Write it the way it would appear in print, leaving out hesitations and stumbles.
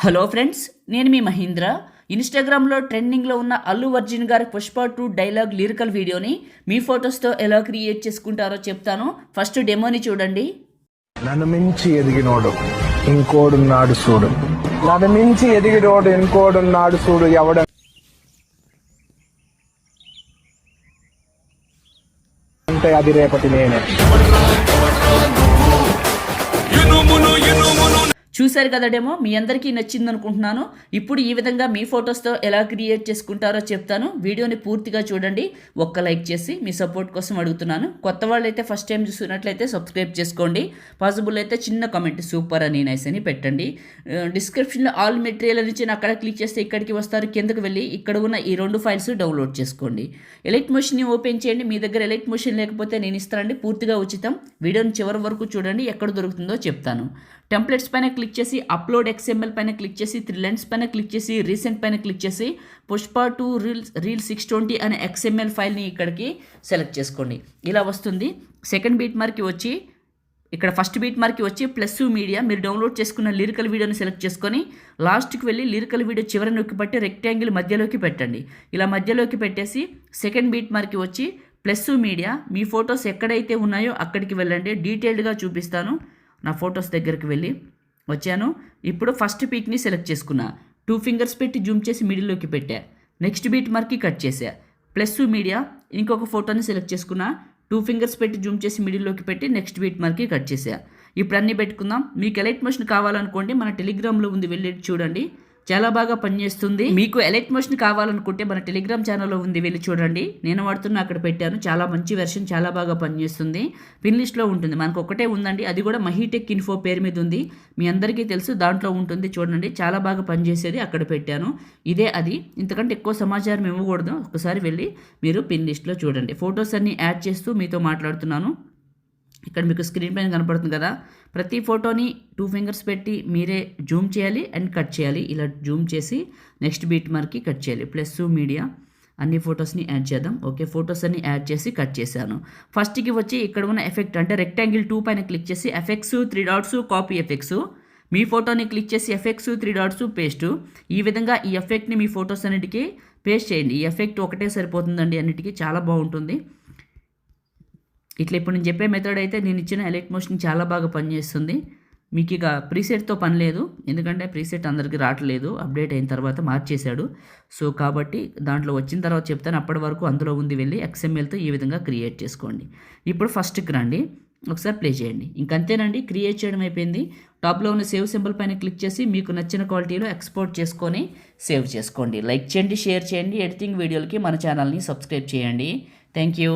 Hello friends, నేను మీ మహీంద్ర. ఇన్స్టాగ్రామ్లో ట్రెండింగ్లో ఉన్న అల్లు అర్జున్ గారి పుష్ప 2 డైలాగ్ లిరికల్ వీడియోని మీ ఫొటోస్తో ఎలా క్రియేట్ చేసుకుంటారో చెప్తాను. ఫస్ట్ డెమోని చూడండి. నన్ను మించి ఎదిగినోడు ఇంకోడున్నాడు చూడు, నన్ను మించి ఎదిగినోడు ఇంకోడున్నాడు చూడు, ఎవడ అంటే అది రేపటి నేనే. చూశారు కదా డెమో, మీ అందరికీ నచ్చింది అనుకుంటున్నాను. ఇప్పుడు ఈ విధంగా మీ ఫొటోస్తో ఎలా క్రియేట్ చేసుకుంటారో చెప్తాను. వీడియోని పూర్తిగా చూడండి, ఒక్క లైక్ చేసి మీ సపోర్ట్ కోసం అడుగుతున్నాను. కొత్త వాళ్ళు అయితే ఫస్ట్ టైం చూస్తున్నట్లయితే సబ్స్క్రైబ్ చేసుకోండి. పాసిబుల్ అయితే చిన్న కామెంట్ సూపర్ అని నైస్ అని పెట్టండి. డిస్క్రిప్షన్లో ఆల్ మెటీరియల్ నుంచి అక్కడ క్లిక్ చేస్తే ఇక్కడికి వస్తారు. కిందకు వెళ్ళి ఇక్కడ ఉన్న ఈ 2 ఫైల్స్ డౌన్లోడ్ చేసుకోండి. ఎలైట్ మోషన్ని ఓపెన్ చేయండి. మీ దగ్గర ఎలైట్ మోషన్ లేకపోతే నేను ఇస్తానండి, పూర్తిగా ఉచితం. వీడియోని చివరి వరకు చూడండి, ఎక్కడ దొరుకుతుందో చెప్తాను. టెంప్లెట్స్ పైన క్లిక్ చేసి అప్లోడ్ XML పైన క్లిక్ చేసి 3 లైన్స్ పైన క్లిక్ చేసి రీసెంట్ పైన క్లిక్ చేసి పుష్ప 2 రీల్ 620 అనే XML ఫైల్ని ఇక్కడికి సెలెక్ట్ చేసుకోండి. ఇలా వస్తుంది. సెకండ్ బీట్ మార్క్కి వచ్చి ఇక్కడ ఫస్ట్ బీట్ మార్క్కి వచ్చి ప్లస్ మీడియా, మీరు డౌన్లోడ్ చేసుకున్న లిరికల్ వీడియోని సెలెక్ట్ చేసుకొని లాస్ట్కి వెళ్ళి లిరికల్ వీడియో చివరి నొక్కి పట్టి రెక్టాంగిల్ మధ్యలోకి పెట్టండి. ఇలా మధ్యలోకి పెట్టేసి సెకండ్ బీట్ మార్క్కి వచ్చి ప్లస్ మీడియా, మీ ఫొటోస్ ఎక్కడైతే ఉన్నాయో అక్కడికి వెళ్ళండి. డీటెయిల్డ్గా చూపిస్తాను. నా ఫొటోస్ దగ్గరికి వెళ్ళి వచ్చాను. ఇప్పుడు ఫస్ట్ పీక్ని సెలెక్ట్ చేసుకున్నా. 2 ఫింగర్స్ పెట్టి జూమ్ చేసి మిడిల్లోకి పెట్టా. నెక్స్ట్ బీట్ మార్క్కి కట్ చేసా. ప్లస్ మీడియా, ఇంకొక ఫోటోని సెలెక్ట్ చేసుకున్నా. 2 ఫింగర్స్ పెట్టి జూమ్ చేసి మిడిల్లోకి పెట్టి నెక్స్ట్ బీట్ మార్క్కి కట్ చేసా. ఇప్పుడు అన్నీ పెట్టుకుందాం. మీకు ఎలైట్ మోషన్ కావాలనుకోండి, మన టెలిగ్రామ్లో ఉంది, వెళ్ళి చూడండి, చాలా బాగా పనిచేస్తుంది. మీకు ఎలైట్ మోషన్ కావాలనుకుంటే మన టెలిగ్రామ్ ఛానల్లో ఉంది, వెళ్ళి చూడండి. నేను వాడుతున్నా, అక్కడ పెట్టాను. చాలా మంచి వెర్షన్, చాలా బాగా పనిచేస్తుంది. పిన్ లిస్ట్లో ఉంటుంది. మనకు ఒకటే ఉందండి, అది కూడా మహీటెక్ ఇన్ఫో పేరు మీద ఉంది. మీ అందరికీ తెలుసు, దాంట్లో ఉంటుంది, చూడండి. చాలా బాగా పనిచేసేది, అక్కడ పెట్టాను. ఇదే అది, ఇంతకంటే ఎక్కువ సమాచారం ఇవ్వకూడదు. ఒకసారి వెళ్ళి మీరు పిన్ లిస్ట్లో చూడండి. ఫొటోస్ అన్నీ యాడ్ చేస్తూ మీతో మాట్లాడుతున్నాను. ఇక్కడ మీకు స్క్రీన్ పైన కనపడుతుంది కదా, ప్రతి ఫోటోని 2 ఫింగర్స్ పెట్టి మీరే జూమ్ చేయాలి అండ్ కట్ చేయాలి. ఇలా జూమ్ చేసి నెక్స్ట్ బీట్ మార్క్కి కట్ చేయాలి. ప్లస్ మీడియా, అన్ని ఫొటోస్ని యాడ్ చేద్దాం. ఓకే, ఫొటోస్ అన్ని యాడ్ చేసి కట్ చేశాను. ఫస్ట్కి వచ్చి ఇక్కడ ఉన్న ఎఫెక్ట్ అంటే రెక్టాంగిల్ 2 పైన క్లిక్ చేసి ఎఫెక్ట్స్ 3 డాట్స్ కాపీ ఎఫెక్ట్స్, మీ ఫోటోని క్లిక్ చేసి ఎఫెక్ట్స్ 3 డాట్స్ పేస్ట్. ఈ విధంగా ఈ ఎఫెక్ట్ని మీ ఫొటోస్ అన్నిటికీ పేస్ట్ చేయండి. ఈ ఎఫెక్ట్ ఒకటే సరిపోతుందండి, అన్నిటికీ చాలా బాగుంటుంది. ఇట్లా ఇప్పుడు నేను చెప్పే మెథడ్ అయితే నేను ఇచ్చిన ఎలైట్ మోషన్ చాలా బాగా పనిచేస్తుంది. మీకు ఇక ప్రీసెట్తో పని లేదు, ఎందుకంటే ప్రీసెట్ అందరికీ రావట్లేదు, అప్డేట్ అయిన తర్వాత మార్చేశాడు. సో కాబట్టి దాంట్లో వచ్చిన తర్వాత చెప్తాను. అప్పటి వరకు అందులో ఉంది, వెళ్ళి XMLతో ఈ విధంగా క్రియేట్ చేసుకోండి. ఇప్పుడు ఫస్ట్కి రండి, ఒకసారి ప్లే చేయండి. ఇంకంతేనండి, క్రియేట్ చేయడం అయిపోయింది. టాప్లో ఉన్న సేవ్ సింబల్ పైన క్లిక్ చేసి మీకు నచ్చిన క్వాలిటీలో ఎక్స్పోర్ట్ చేసుకొని సేవ్ చేసుకోండి. లైక్ చేయండి, షేర్ చేయండి. ఎడిటింగ్ వీడియోలకి మన ఛానల్ని సబ్స్క్రైబ్ చేయండి. Thank you.